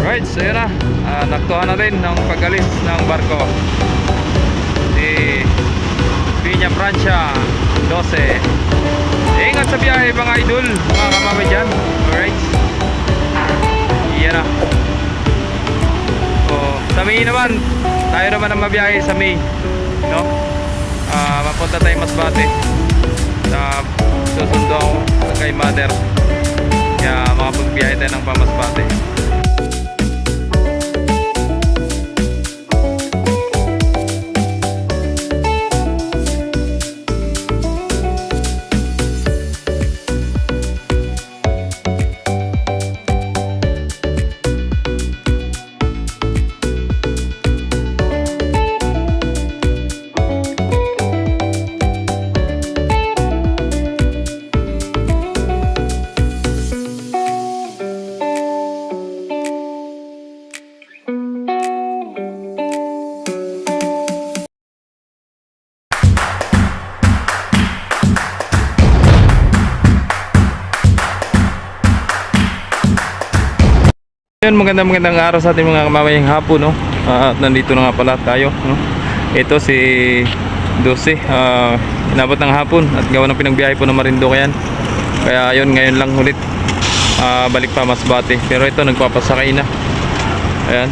Right, so yun na, nagtuhan na rin ng pag-alis ng barko si Piña Francia 12. Ingat sa biyahe mga idol, mga kamamay dyan. Alright, yan na. So sa May naman, tayo naman ang mabiyahe sa May, no? Mapunta tayo Masbate sa susundo ako kay mother, kaya makapagbiyahe tayo ng Pamasbate. Yun, magandang araw sa ating mga kamamayang hapon, no? At nandito na nga pala tayo, no? Ito si 12, inabot ng hapon at gawa ng pinagbiyahe po ng Marinduque yan. Kaya yun, ngayon lang ulit balik pa Masbate. Pero ito, nagpapasakay na. Ayan,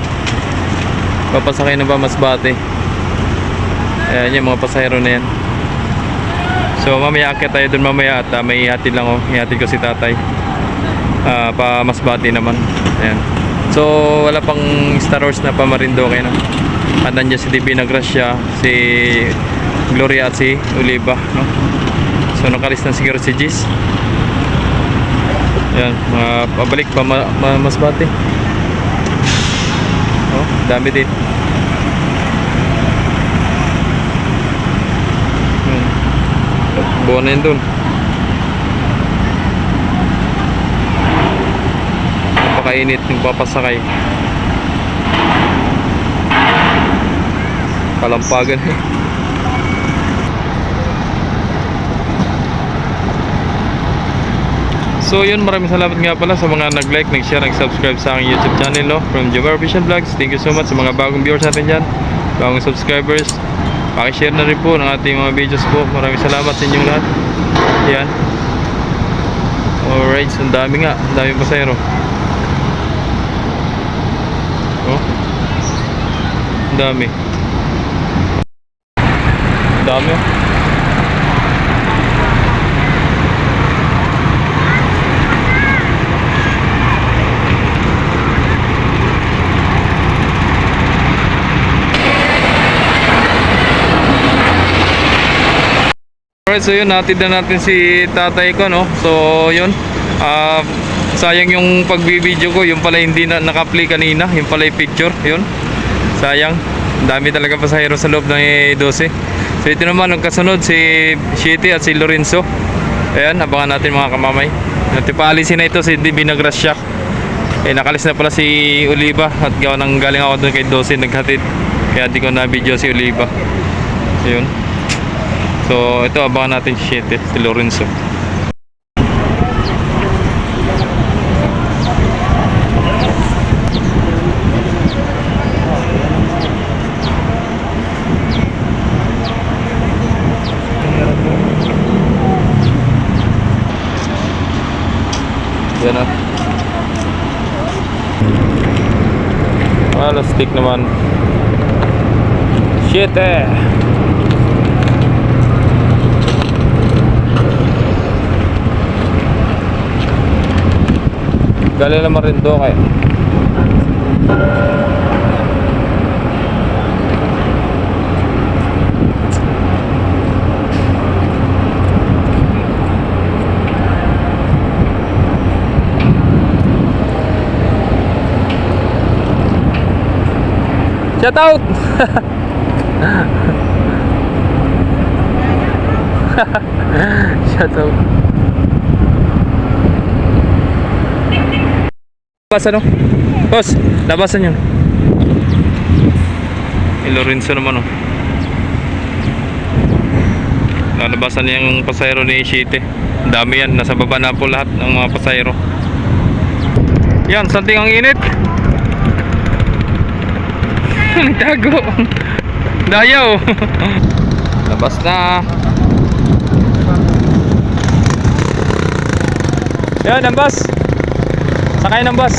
papasakay na ba Masbate. Ayan yung mga pasahero na yan. So mamaya akit tayo dun mamaya at may ihatid lang, ihatid ko si tatay pa Masbate naman. Ayan. So wala pang Star Wars na pa Marinduque, no? At nandiyan si Divina Gracia, si Gloria at si Oliva, no? So nakalis na siguro si Gis. Ayan, pabalik pa Masbate. Oh, dami din. Buwan na yun dun. Napakainit yung papasakay. Kalampagan. So yun, maraming salamat nga pala sa mga nag-like, nag-share, nag-subscribe sa aking YouTube channel, no? From Jomar Official Vlogs. Thank you so much sa mga bagong viewers natin dyan, bagong subscribers. Pakishare na rin po ng ating mga videos po. Maraming salamat sa inyong lahat. Yan. Alright, so ang dami nga, ang daming pasahero. Oh, ang dami. Ang dami, oh. Alright, so yun, natid na natin si tatay ko, no? So yun, sayang yung pagbibideo ko, yung pala hindi na naka-play kanina, yung pala yung picture, yun. Sayang, dami talaga pasahero sa loob ng 12. So ito naman, nagkasunod si Shitty at si Lorenzo. Ayan, abangan natin mga kamamay. At ipaalisin na ito si Divina Gracia. Nakalis na pala si Oliva at gawa ng galing ako doon kay 12, naghatid. Kaya di ko na video si Oliva. Yun. So ito, abangan natin si Shitty, si Lorenzo. Yan na. Stick naman. Shitty. Galing naman rin doon kayo. Shout out! Shout out. Labasan, no? Boss, labasan yun. Lorenzo naman, oh. Lalabasan niya yung pasahero ni Shitty. Dami yan, nasa baba na po lahat ng mga pasahero. Yan, santing ang init. Tago. Dayaw. Labas na. Yan ang bus. Sakay ng bus.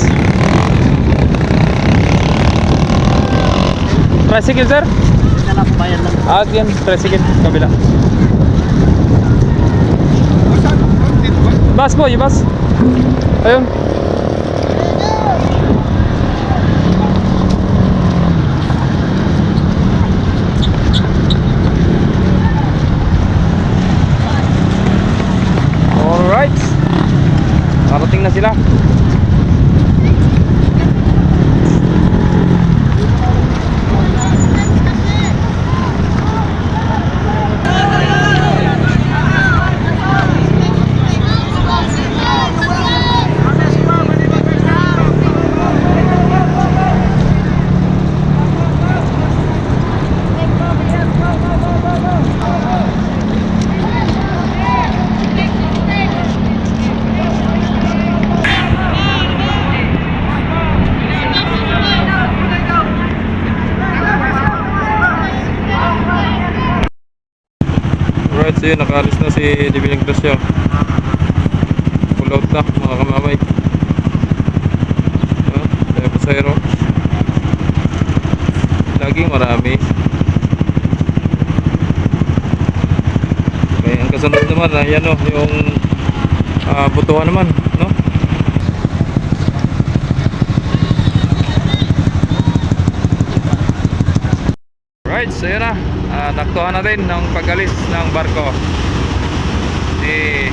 Tricycle sir? Yan, tricycle. Kabila. Bus po, yung bus. Ayun. Alright. Parating na sila. Alright, so yun, nakaalis na si Divine Ignacio. Pull out na mga kamamay. Tayo pasayro. Laging marami. Okay, ang kasunod naman, yan o, yung butuhan naman, no? Alright, so yun na. Naktuhan natin ng pag-alis ng barko si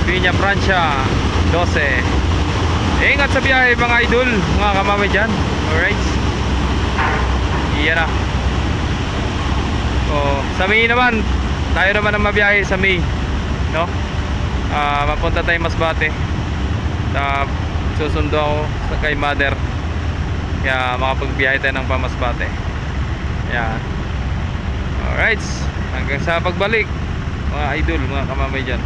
Piña Francia 12. Ingat sa biyahe mga idol, mga kamamay dyan. Alright, iyan na. So, sa May naman, tayo naman ang mabiyahe sa May, no? Mapunta tayo Masbate. Susundo ako kay mother, kaya makapagbiyahe tayo ng pamasbate. Yan. Alright, hanggang sa pagbalik mga idol, mga kamamay dyan.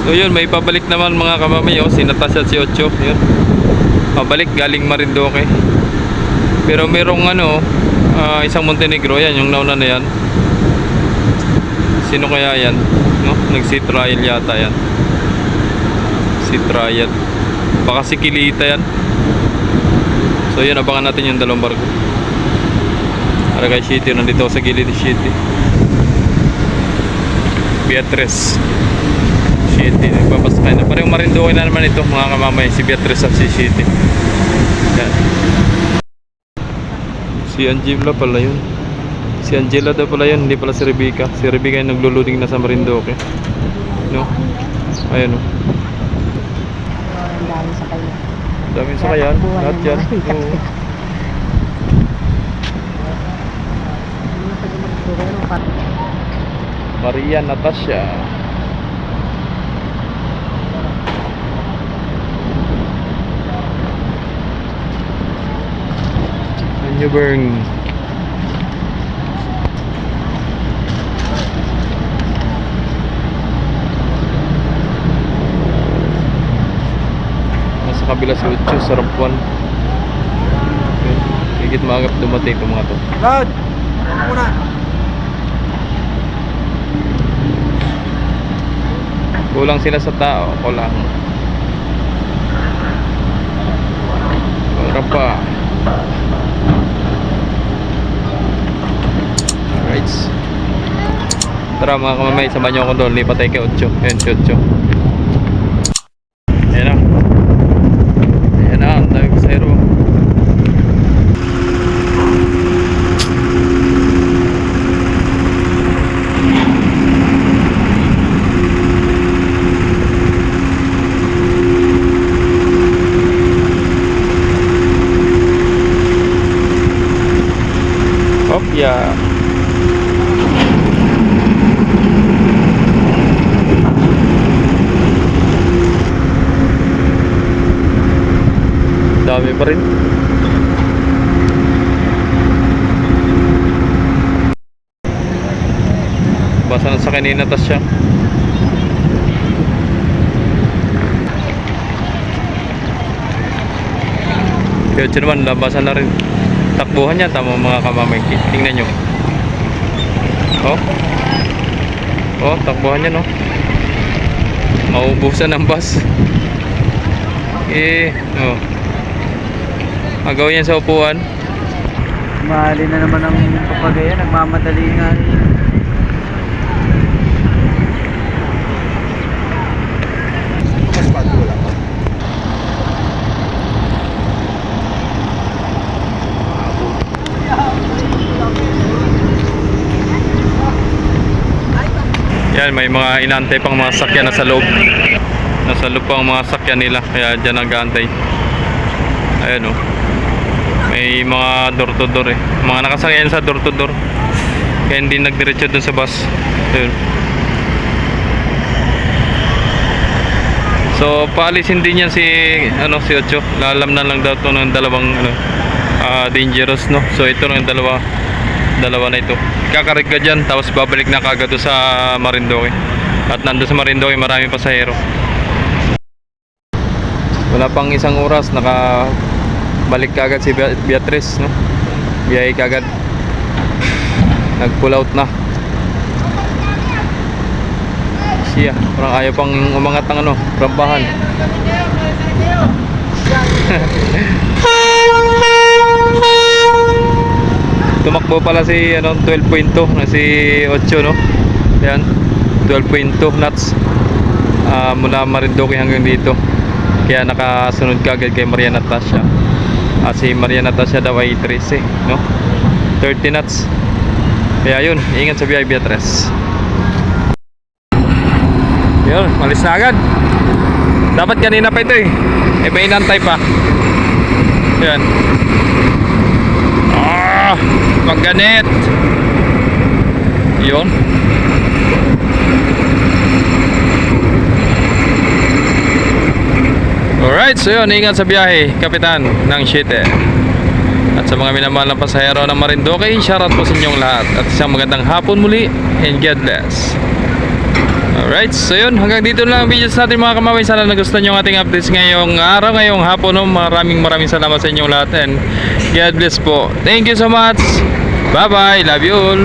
So yun, may pabalik naman mga kamamay, oh, si Natasha at si Ocho, yun. Pabalik galing Marinduque. Pero merong isang Montenegro, yan yung nauna na yan. Sino kaya yan, no? Nag-sea trial yata yan. Sea trial. Baka si Kilita yan. So yun, abangan natin yung dalawang barko. Aragay City, nandito sa gilid ng City. Beatrice City, nagpapasakay na. Parang Marinduque na naman ito mga kamamay, si Beatrice at si City. Yan. Si Angela pala yun. Si Angela daw pala yun, hindi pala si Rebecca. Si Rebecca yung nagluluding na sa Marinduque, no? Ayan, no? Daming sakayan. Daming sakayan, lahat yan. Oo. Maria Natasha. Newburn. Nasa kabila si Ucho sa Rampuan. Higit maagap dumating itong mga to. Load! Muna! Kulang sila sa tao, kulang. Para pa. Alright. Tara mga kamamay, samahan nyo ako doon. Lipat tayo kay Ocho. Ayan si Ocho. Ayan na. Ayan na, ang dami pasahero. Yeah. Dami pa rin. Labasan sa kanina tas siya. Kaya naman, labasan na rin. Takbuhan niya, tama mga kamamay. Tingnan nyo. Oh. Oh, takbuhan niya, no? Maubusan ng bus. Oh. Agawin yan sa upuan. Mahali na naman ang papagaya, nagmamadali nga rin. Mas bago wala pa. Yan, may mga inantay pang mga sakyan nasa loob. Nasa loob pang mga sakyan nila, kaya dyan nag-aantay. Ayan oh. May mga door to door eh. Mga nakasakyan sa door to door. Kaya hindi nagdiretso dun sa bus. Ayun. So paalisin din yan si si Ocho. Lalam na lang daw to ng dalawang dangerous, no. So ito ng dalawa na ito. Kakarig ka dyan, tapos babalik na kagad doon sa Marindoque. At nandun sa Marindoque maraming pasahero. Wala pang isang oras, balik kagad si Beatrice, no. Biyahe kagad. Nag-pull out na siya. Parang ayaw pang umangat ng rambahan. Tumakbo pala si 12.2 na si 8, no. Ayan, 12.2 knots mula Marindoque hanggang dito. Kaya nakasunod kagad kay Maria Natasha. Si Maria Natasha daw ay 13, no. 30 knots. Kaya yun, ingat sa biyahe, Beatrice. Yun, malis na agad. Dapat kanina pa ito eh. May inantay pa. Yan. Magganit. Yun. Alright, so yun, ingat sa biyahe, Kapitan ng Siete. At sa mga minamahal na pasahero ng Marindoque, shoutout po sa inyong lahat. At isang magandang hapon muli, and God bless. Alright, so yun, hanggang dito lang ang videos natin mga kamamay. Sana nagustuhan nyo ang ating updates ngayong araw, ngayong hapon, no? Maraming salamat sa inyong lahat, and God bless po. Thank you so much. Bye bye, love you all.